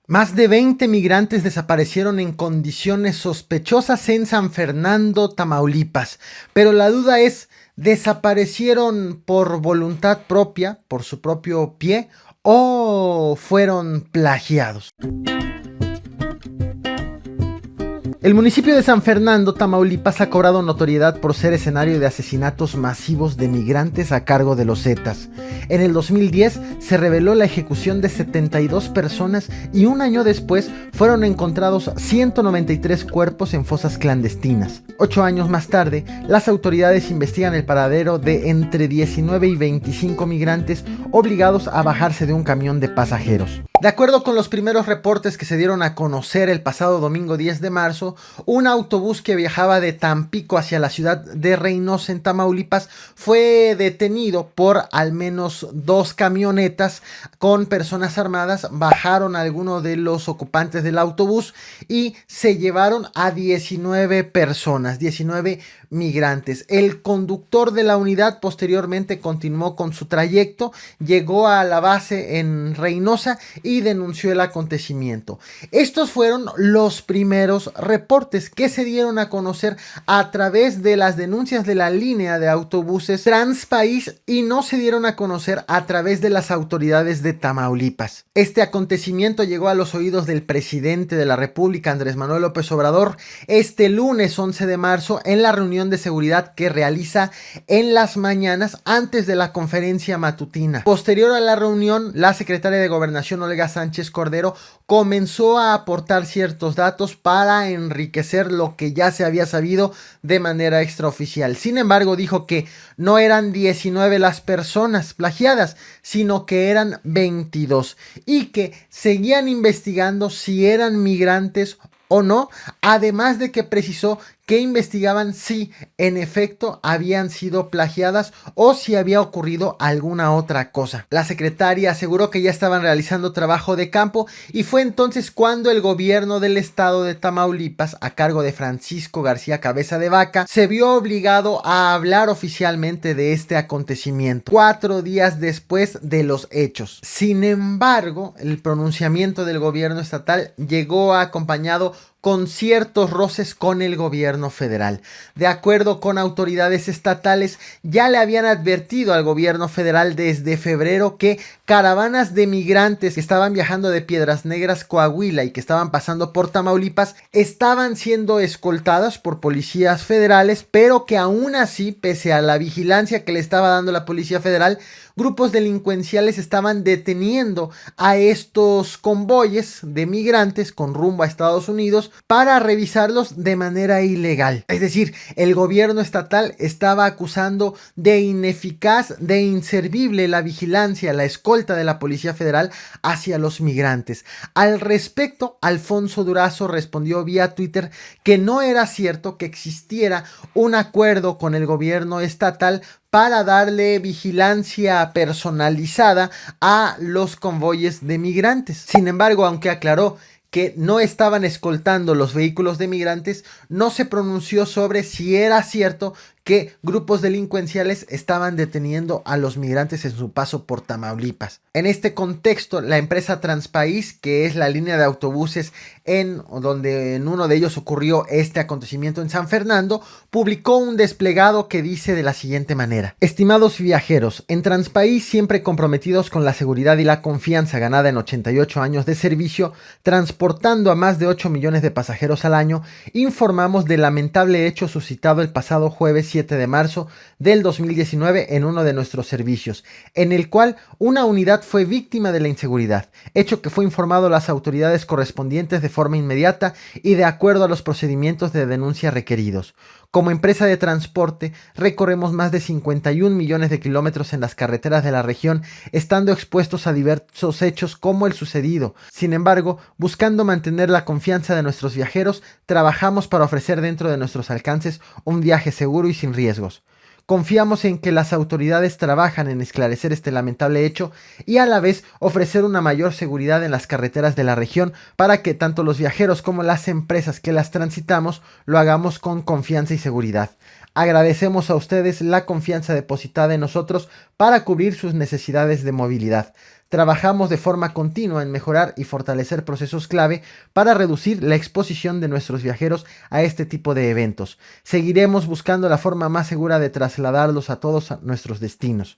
Más de 20 migrantes desaparecieron en condiciones sospechosas en San Fernando, Tamaulipas. Pero la duda es, ¿desaparecieron por voluntad propia, por su propio pie, o fueron plagiados? El municipio de San Fernando, Tamaulipas, ha cobrado notoriedad por ser escenario de asesinatos masivos de migrantes a cargo de los Zetas. En el 2010 se reveló la ejecución de 72 personas y un año después fueron encontrados 193 cuerpos en fosas clandestinas. 8 años más tarde, las autoridades investigan el paradero de entre 19 y 25 migrantes obligados a bajarse de un camión de pasajeros. De acuerdo con los primeros reportes que se dieron a conocer el pasado domingo 10 de marzo, un autobús que viajaba de Tampico hacia la ciudad de Reynosa en Tamaulipas fue detenido por al menos 2 camionetas con personas armadas. Bajaron a algunos de los ocupantes del autobús y se llevaron a 19 personas, 19 migrantes. El conductor de la unidad posteriormente continuó con su trayecto, llegó a la base en Reynosa y denunció el acontecimiento. Estos fueron los primeros reportes que se dieron a conocer a través de las denuncias de la línea de autobuses Transpaís y no se dieron a conocer a través de las autoridades de Tamaulipas. Este acontecimiento llegó a los oídos del presidente de la República, Andrés Manuel López Obrador, este lunes 11 de marzo en la reunión de seguridad que realiza en las mañanas antes de la conferencia matutina. Posterior a la reunión, la secretaria de Gobernación, Olga Sánchez Cordero, comenzó a aportar ciertos datos para enriquecer lo que ya se había sabido de manera extraoficial. Sin embargo, dijo que no eran 19 las personas plagiadas, sino que eran 22 y que seguían investigando si eran migrantes o no, además de que precisó que investigaban si en efecto habían sido plagiadas o si había ocurrido alguna otra cosa. La secretaria aseguró que ya estaban realizando trabajo de campo y fue entonces cuando el gobierno del estado de Tamaulipas, a cargo de Francisco García Cabeza de Vaca, se vio obligado a hablar oficialmente de este acontecimiento 4 días después de los hechos. Sin embargo, el pronunciamiento del gobierno estatal llegó acompañado con ciertos roces con el gobierno federal. De acuerdo con autoridades estatales, ya le habían advertido al gobierno federal desde febrero que caravanas de migrantes que estaban viajando de Piedras Negras, Coahuila y que estaban pasando por Tamaulipas estaban siendo escoltadas por policías federales, pero que aún así, pese a la vigilancia que le estaba dando la Policía Federal, grupos delincuenciales estaban deteniendo a estos convoyes de migrantes con rumbo a Estados Unidos para revisarlos de manera ilegal. Es decir, el gobierno estatal estaba acusando de ineficaz, de inservible la vigilancia, la escolta de la Policía Federal hacia los migrantes. Al respecto, Alfonso Durazo respondió vía Twitter que no era cierto que existiera un acuerdo con el gobierno estatal para darle vigilancia personalizada a los convoyes de migrantes. Sin embargo, aunque aclaró que no estaban escoltando los vehículos de migrantes, no se pronunció sobre si era cierto que grupos delincuenciales estaban deteniendo a los migrantes en su paso por Tamaulipas. En este contexto, la empresa Transpaís, que es la línea de autobuses donde en uno de ellos ocurrió este acontecimiento en San Fernando, publicó un desplegado que dice de la siguiente manera: estimados viajeros, en Transpaís, siempre comprometidos con la seguridad y la confianza ganada en 88 años de servicio, transportando a más de 8 millones de pasajeros al año, informamos del lamentable hecho suscitado el pasado jueves 7 de marzo del 2019 en uno de nuestros servicios, en el cual una unidad fue víctima de la inseguridad, hecho que fue informado a las autoridades correspondientes de forma inmediata y de acuerdo a los procedimientos de denuncia requeridos. Como empresa de transporte, recorremos más de 51 millones de kilómetros en las carreteras de la región, estando expuestos a diversos hechos como el sucedido. Sin embargo, buscando mantener la confianza de nuestros viajeros, trabajamos para ofrecer dentro de nuestros alcances un viaje seguro y sin riesgos. Confiamos en que las autoridades trabajan en esclarecer este lamentable hecho y a la vez ofrecer una mayor seguridad en las carreteras de la región para que tanto los viajeros como las empresas que las transitamos lo hagamos con confianza y seguridad. Agradecemos a ustedes la confianza depositada en nosotros para cubrir sus necesidades de movilidad. Trabajamos de forma continua en mejorar y fortalecer procesos clave para reducir la exposición de nuestros viajeros a este tipo de eventos. Seguiremos buscando la forma más segura de trasladarlos a todos a nuestros destinos.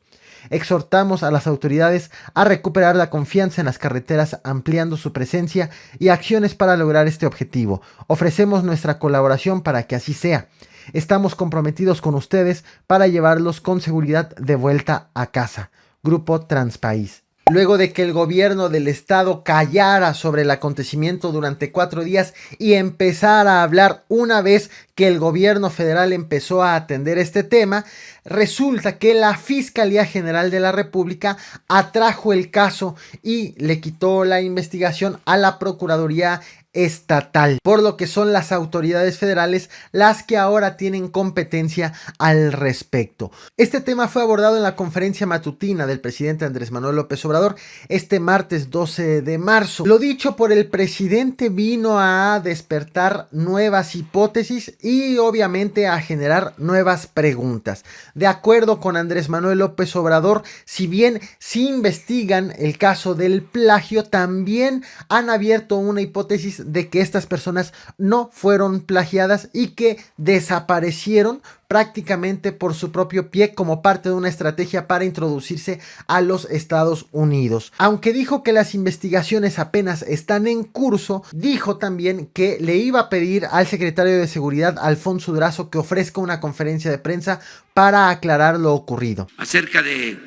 Exhortamos a las autoridades a recuperar la confianza en las carreteras ampliando su presencia y acciones para lograr este objetivo. Ofrecemos nuestra colaboración para que así sea. Estamos comprometidos con ustedes para llevarlos con seguridad de vuelta a casa. Grupo Transpaís. Luego de que el gobierno del estado callara sobre el acontecimiento durante 4 días y empezara a hablar una vez que el gobierno federal empezó a atender este tema, resulta que la Fiscalía General de la República atrajo el caso y le quitó la investigación a la Procuraduría Estatal, por lo que son las autoridades federales las que ahora tienen competencia al respecto. Este tema fue abordado en la conferencia matutina del presidente Andrés Manuel López Obrador este martes 12 de marzo. Lo dicho por el presidente vino a despertar nuevas hipótesis y obviamente a generar nuevas preguntas. De acuerdo con Andrés Manuel López Obrador, si bien sí investigan el caso del plagio, también han abierto una hipótesis de que estas personas no fueron plagiadas y que desaparecieron prácticamente por su propio pie como parte de una estrategia para introducirse a los Estados Unidos. Aunque dijo que las investigaciones apenas están en curso, dijo también que le iba a pedir al secretario de Seguridad, Alfonso Durazo, que ofrezca una conferencia de prensa para aclarar lo ocurrido. Acerca de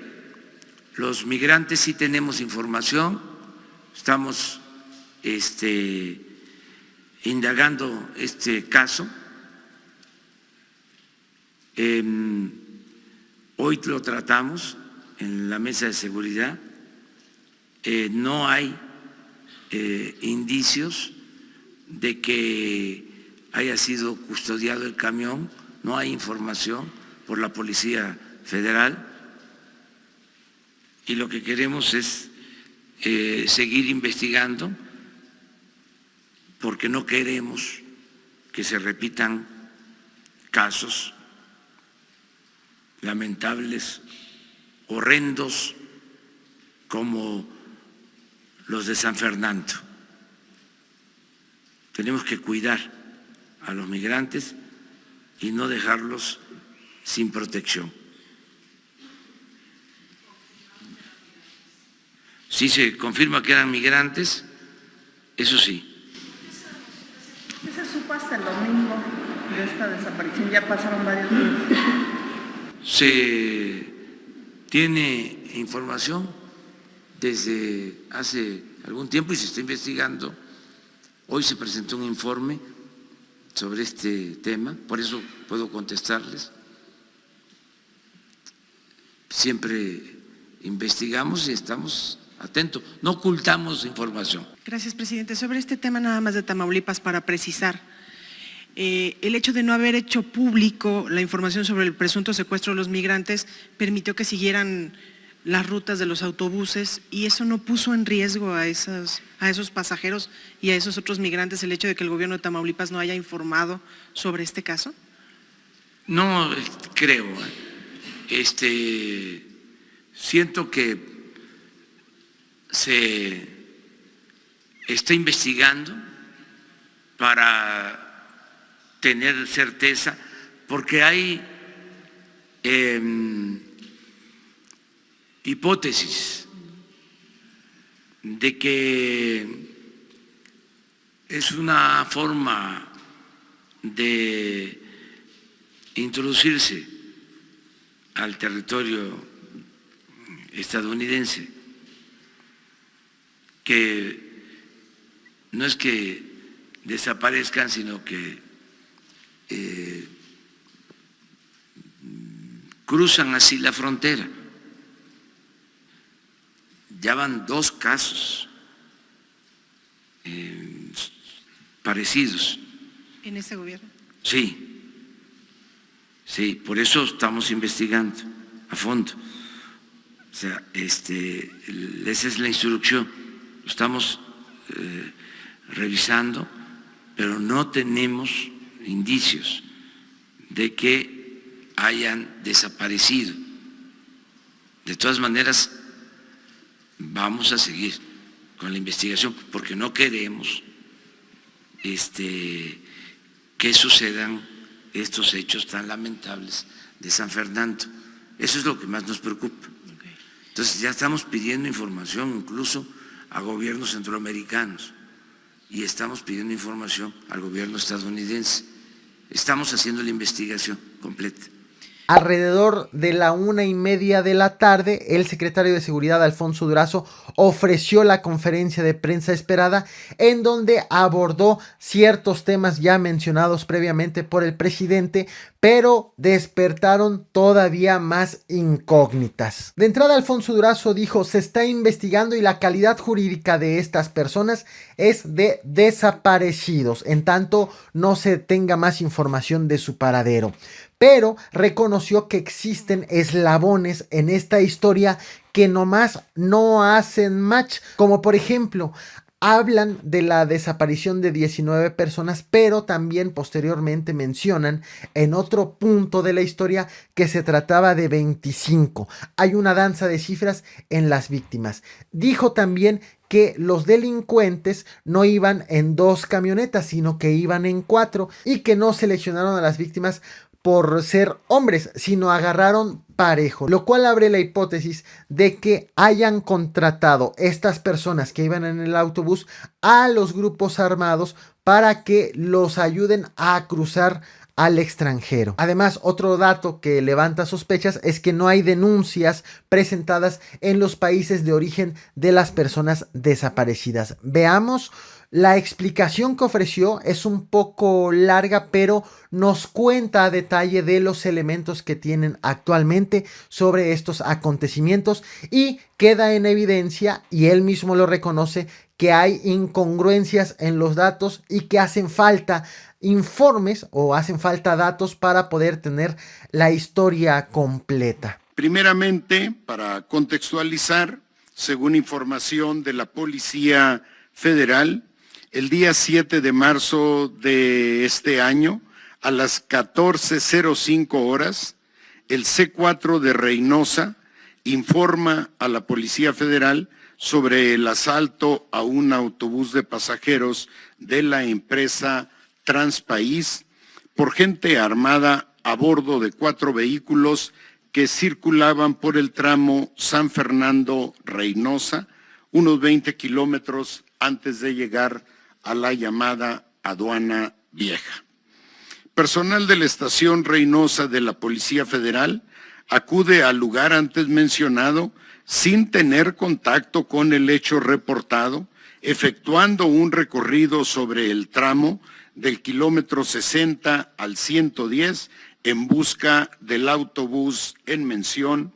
los migrantes sí tenemos información, estamos indagando este caso. Hoy lo tratamos en la mesa de seguridad. No hay indicios de que haya sido custodiado el camión, no hay información por la Policía Federal y lo que queremos es seguir investigando porque no queremos que se repitan casos lamentables, horrendos, como los de San Fernando. Tenemos que cuidar a los migrantes y no dejarlos sin protección. Sí se confirma que eran migrantes, eso sí. ¿Qué se supo hasta el domingo de esta desaparición? Ya pasaron varios días. Se tiene información desde hace algún tiempo y se está investigando. Hoy se presentó un informe sobre este tema, por eso puedo contestarles. Siempre investigamos y estamos atentos, no ocultamos información. Gracias, presidente. Sobre este tema nada más de Tamaulipas, para precisar, el hecho de no haber hecho público la información sobre el presunto secuestro de los migrantes permitió que siguieran las rutas de los autobuses y eso no puso en riesgo a esos pasajeros y a esos otros migrantes, el hecho de que el gobierno de Tamaulipas no haya informado sobre este caso. No creo. Siento que se está investigando para tener certeza, porque hay hipótesis de que es una forma de introducirse al territorio estadounidense, que no es que desaparezcan, sino que cruzan así la frontera. Ya van 2 casos parecidos. ¿En ese gobierno? Sí, sí, por eso estamos investigando a fondo. O sea, esa es la instrucción. Lo estamos revisando, pero no tenemos indicios de que hayan desaparecido. De todas maneras, vamos a seguir con la investigación porque no queremos que sucedan estos hechos tan lamentables de San Fernando. Eso es lo que más nos preocupa. Entonces ya estamos pidiendo información incluso a gobiernos centroamericanos y estamos pidiendo información al gobierno estadounidense. Estamos haciendo la investigación completa. Alrededor de la 1:30 de la tarde, el secretario de Seguridad, Alfonso Durazo, ofreció la conferencia de prensa esperada en donde abordó ciertos temas ya mencionados previamente por el presidente, pero despertaron todavía más incógnitas. De entrada, Alfonso Durazo dijo: se está investigando y la calidad jurídica de estas personas es de desaparecidos, en tanto no se tenga más información de su paradero. Pero reconoció que existen eslabones en esta historia que nomás no hacen match, como por ejemplo, hablan de la desaparición de 19 personas, pero también posteriormente mencionan en otro punto de la historia que se trataba de 25. Hay una danza de cifras en las víctimas. Dijo también que los delincuentes no iban en 2 camionetas, sino que iban en 4 y que no seleccionaron a las víctimas por ser hombres, sino agarraron parejo, lo cual abre la hipótesis de que hayan contratado estas personas que iban en el autobús a los grupos armados para que los ayuden a cruzar al extranjero. Además, otro dato que levanta sospechas es que no hay denuncias presentadas en los países de origen de las personas desaparecidas. Veamos. La explicación que ofreció es un poco larga, pero nos cuenta a detalle de los elementos que tienen actualmente sobre estos acontecimientos y queda en evidencia, y él mismo lo reconoce, que hay incongruencias en los datos y que hacen falta informes o hacen falta datos para poder tener la historia completa. Primeramente, para contextualizar, según información de la Policía Federal, el día 7 de marzo de este año, a las 14:05 horas, el C4 de Reynosa informa a la Policía Federal sobre el asalto a un autobús de pasajeros de la empresa Transpaís por gente armada a bordo de 4 vehículos que circulaban por el tramo San Fernando-Reynosa, unos 20 kilómetros antes de llegar a la llamada Aduana Vieja. Personal de la estación Reynosa de la Policía Federal acude al lugar antes mencionado sin tener contacto con el hecho reportado, efectuando un recorrido sobre el tramo del kilómetro 60 al 110 en busca del autobús en mención.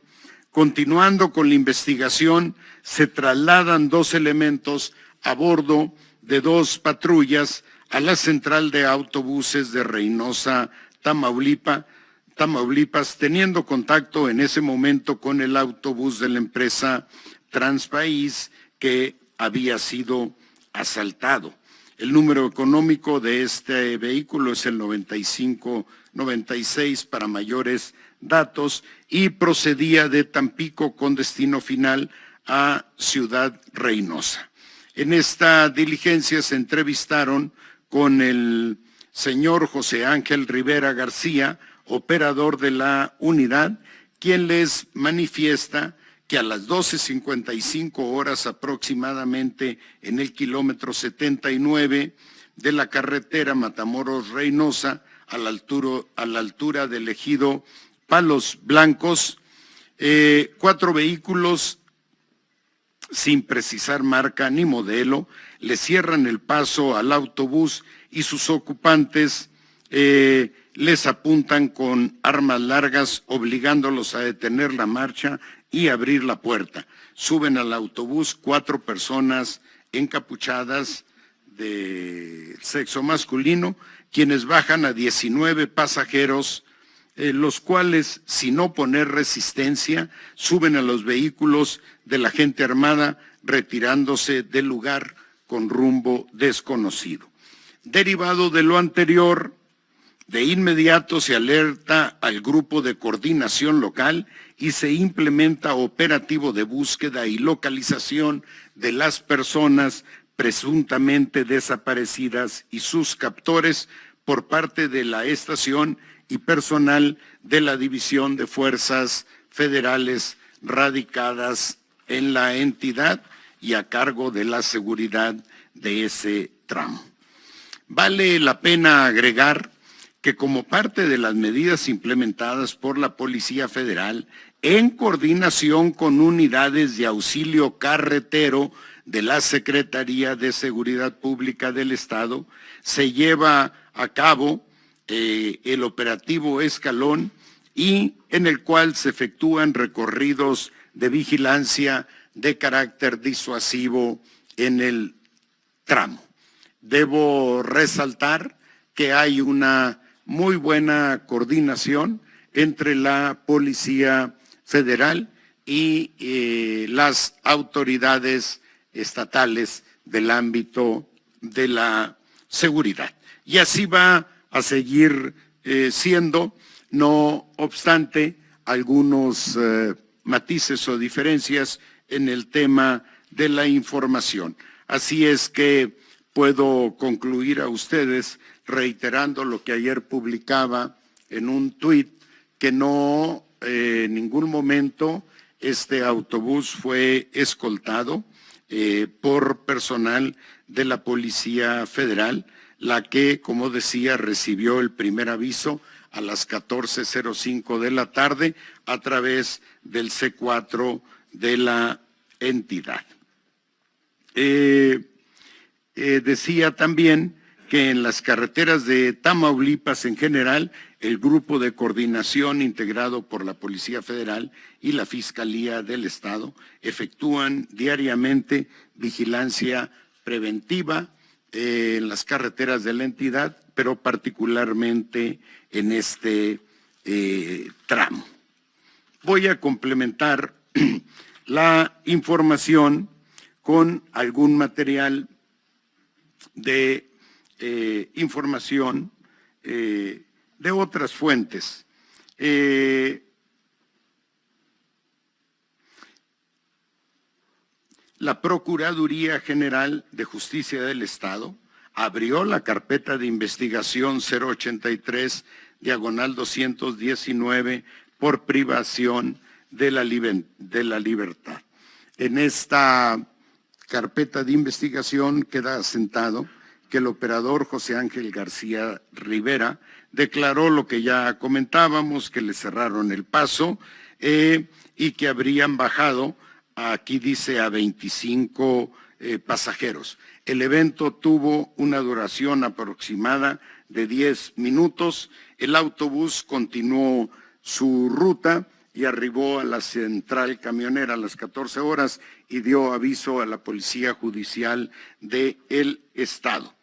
Continuando con la investigación, se trasladan 2 elementos a bordo de 2 patrullas a la central de autobuses de Reynosa, Tamaulipas, teniendo contacto en ese momento con el autobús de la empresa Transpaís que había sido asaltado. El número económico de este vehículo es el 9596 para mayores datos y procedía de Tampico con destino final a Ciudad Reynosa. En esta diligencia se entrevistaron con el señor José Ángel Rivera García, operador de la unidad, quien les manifiesta que a las 12:55 horas aproximadamente en el kilómetro 79 de la carretera Matamoros-Reynosa, a la altura del ejido Palos Blancos, 4 vehículos sin precisar marca ni modelo, le cierran el paso al autobús y sus ocupantes les apuntan con armas largas, obligándolos a detener la marcha y abrir la puerta. Suben al autobús 4 personas encapuchadas de sexo masculino, quienes bajan a 19 pasajeros, los cuales, sin oponer resistencia, suben a los vehículos de la gente armada, retirándose del lugar con rumbo desconocido. Derivado de lo anterior, De inmediato se alerta al grupo de coordinación local y se implementa operativo de búsqueda y localización de las personas presuntamente desaparecidas y sus captores por parte de la estación y personal de la División de Fuerzas Federales radicadas en la entidad y a cargo de la seguridad de ese tramo. Vale la pena agregar que como parte de las medidas implementadas por la Policía Federal, en coordinación con unidades de auxilio carretero de la Secretaría de Seguridad Pública del Estado, se lleva a cabo el operativo Escalón, y en el cual se efectúan recorridos de vigilancia de carácter disuasivo en el tramo. Debo resaltar que hay una muy buena coordinación entre la Policía Federal y las autoridades estatales del ámbito de la seguridad. Y así va a seguir siendo, no obstante algunos matices o diferencias en el tema de la información. Así es que puedo concluir a ustedes reiterando lo que ayer publicaba en un tuit, que no en ningún momento este autobús fue escoltado por personal de la Policía Federal, la que, como decía, recibió el primer aviso a las 14:05 de la tarde a través del C4 de la entidad. Decía también que en las carreteras de Tamaulipas en general, el grupo de coordinación integrado por la Policía Federal y la Fiscalía del Estado efectúan diariamente vigilancia preventiva en las carreteras de la entidad, pero particularmente en este tramo. Voy a complementar la información con algún material de información de otras fuentes. La Procuraduría General de Justicia del Estado abrió la carpeta de investigación 083/219 por privación de la libertad. En esta carpeta de investigación queda asentado que el operador José Ángel García Rivera declaró lo que ya comentábamos, que le cerraron el paso y que habrían bajado, aquí dice, a 25 pasajeros. El evento tuvo una duración aproximada de 10 minutos. El autobús continuó su ruta y arribó a la central camionera a las 14 horas y dio aviso a la Policía Judicial del Estado.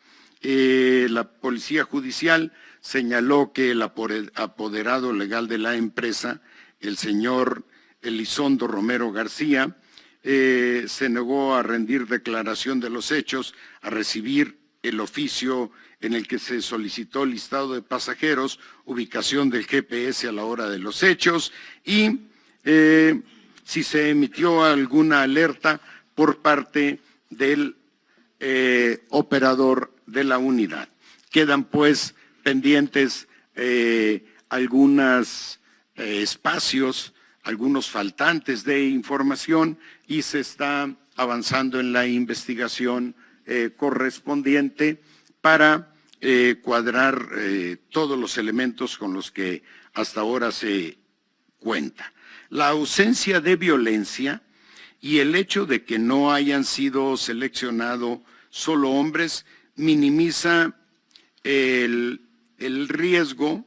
La Policía Judicial señaló que el apoderado legal de la empresa, el señor Elizondo Romero García, se negó a rendir declaración de los hechos, a recibir el oficio en el que se solicitó listado de pasajeros, ubicación del GPS a la hora de los hechos y si se emitió alguna alerta por parte del operador de la unidad. Quedan pues pendientes algunos espacios, algunos faltantes de información y se está avanzando en la investigación correspondiente para cuadrar todos los elementos con los que hasta ahora se cuenta. La ausencia de violencia y el hecho de que no hayan sido seleccionados solo hombres minimiza el riesgo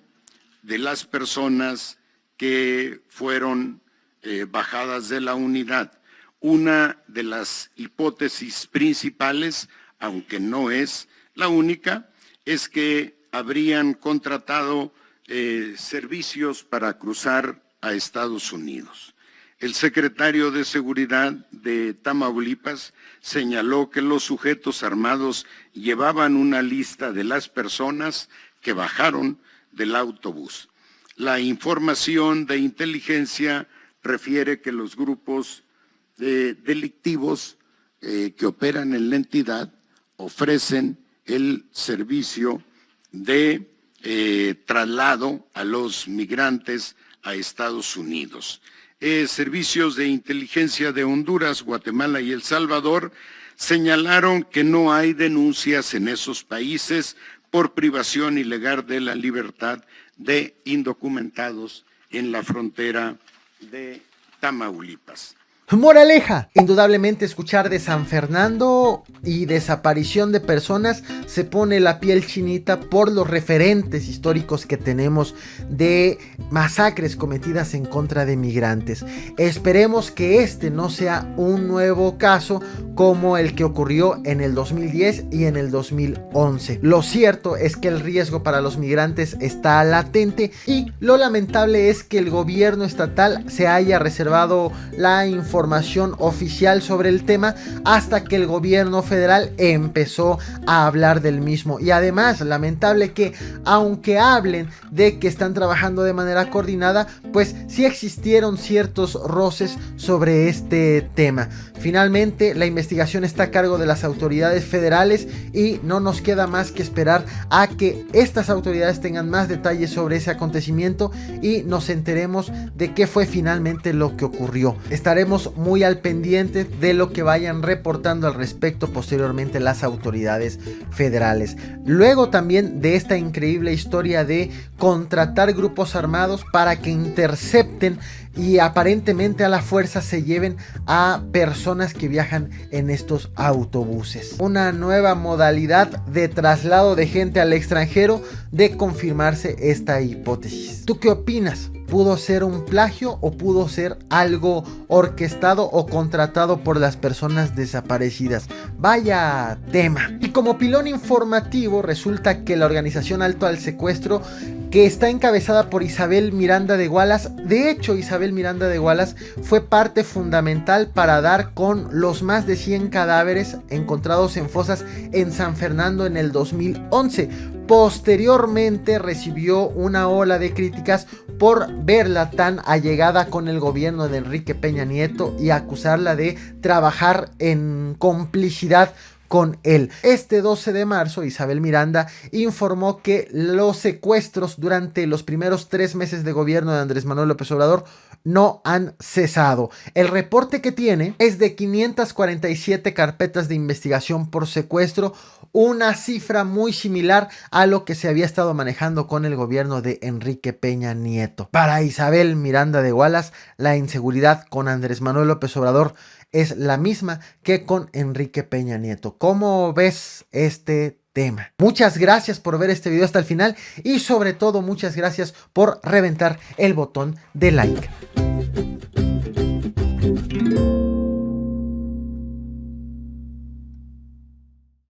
de las personas que fueron bajadas de la unidad. Una de las hipótesis principales, aunque no es la única, es que habrían contratado servicios para cruzar a Estados Unidos. El secretario de Seguridad de Tamaulipas señaló que los sujetos armados llevaban una lista de las personas que bajaron del autobús. La información de inteligencia refiere que los grupos delictivos que operan en la entidad ofrecen el servicio de traslado a los migrantes a Estados Unidos. Servicios de inteligencia de Honduras, Guatemala y El Salvador señalaron que no hay denuncias en esos países por privación ilegal de la libertad de indocumentados en la frontera de Tamaulipas. Moraleja, indudablemente escuchar de San Fernando y desaparición de personas se pone la piel chinita por los referentes históricos que tenemos de masacres cometidas en contra de migrantes. Esperemos que este no sea un nuevo caso como el que ocurrió en el 2010 y en el 2011. Lo cierto es que el riesgo para los migrantes está latente y lo lamentable es que el gobierno estatal se haya reservado la información oficial sobre el tema hasta que el gobierno federal empezó a hablar del mismo. Y además, lamentable que aunque hablen de que están trabajando de manera coordinada, pues sí existieron ciertos roces sobre este tema. Finalmente, la investigación está a cargo de las autoridades federales y no nos queda más que esperar a que estas autoridades tengan más detalles sobre ese acontecimiento y nos enteremos de qué fue finalmente lo que ocurrió. Estaremos muy al pendiente de lo que vayan reportando al respecto posteriormente las autoridades federales. Luego también de esta increíble historia de contratar grupos armados para que intercepten y aparentemente a la fuerza se lleven a personas que viajan en estos autobuses. Una nueva modalidad de traslado de gente al extranjero de confirmarse esta hipótesis. ¿Tú qué opinas? ¿Pudo ser un plagio o pudo ser algo orquestado o contratado por las personas desaparecidas? Vaya tema. Y como pilón informativo, resulta que la organización Alto al Secuestro, que está encabezada por Isabel Miranda de Wallace, de hecho Isabel Miranda de Wallace fue parte fundamental para dar con los más de 100 cadáveres encontrados en fosas en San Fernando en el 2011. Posteriormente recibió una ola de críticas por verla tan allegada con el gobierno de Enrique Peña Nieto y acusarla de trabajar en complicidad con él. Este 12 de marzo, Isabel Miranda informó que los secuestros durante los primeros 3 meses de gobierno de Andrés Manuel López Obrador no han cesado. El reporte que tiene es de 547 carpetas de investigación por secuestro, una cifra muy similar a lo que se había estado manejando con el gobierno de Enrique Peña Nieto. Para Isabel Miranda de Wallace, la inseguridad con Andrés Manuel López Obrador es la misma que con Enrique Peña Nieto. ¿Cómo ves este tema? Muchas gracias por ver este video hasta el final y sobre todo muchas gracias por reventar el botón de like.